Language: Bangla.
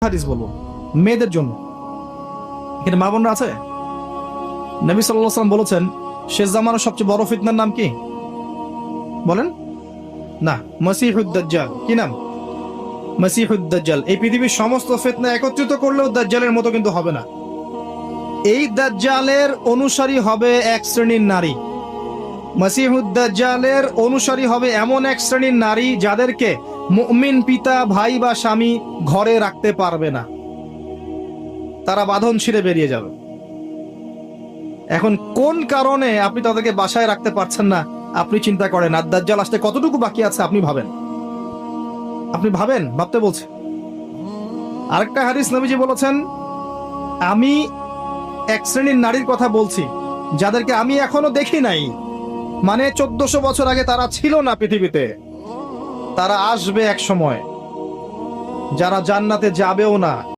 হাদিস বলবো মেয়েদের জন্য। এখানে মা বোনরা আছে? নবী সাল্লাল্লাহু আলাইহি ওয়াসাল্লাম বলেছেন শেষ জামানার সবচেয়ে বড় ফিতনার নাম কি বলেন? না, মসিহুদ দাজ্জাল। কি নাম? মসিহুদ দাজ্জাল। এই পৃথিবীর সমস্ত ফিতনা একত্রিত করলেও দাজ্জালের মতো কিন্তু হবে না। এই দাজ্জালের অনুসারী হবে এক শ্রেণীর নারী। মসিহুদ দাজ্জালের অনুসারী হবে এমন এক শ্রেণীর নারী যাদেরকে মুমিন পিতা, ভাই বা স্বামী ঘরে রাখতে পারবে না, তারা বাঁধন ছিঁড়ে বেরিয়ে যাবে। এখন কোন কারণে আপনি তাদেরকে বাসায় রাখতে পারছেন না আপনি চিন্তা করেন, আর দাজ্জাল আসতে কতটুকু বাকি আছে আপনি ভাবেন। আপনি ভাবেন, ভাবতে বলছে। আরেকটা হাদিস নবীজি বলেছেন, আমি এক শ্রেণীর নারীর কথা বলছি যাদেরকে আমি এখনো দেখি নাই, মানে 1400 বছর আগে তারা ছিল না পৃথিবীতে, তারা আসবে এক সময়, যারা জান্নাতে যাবেও না।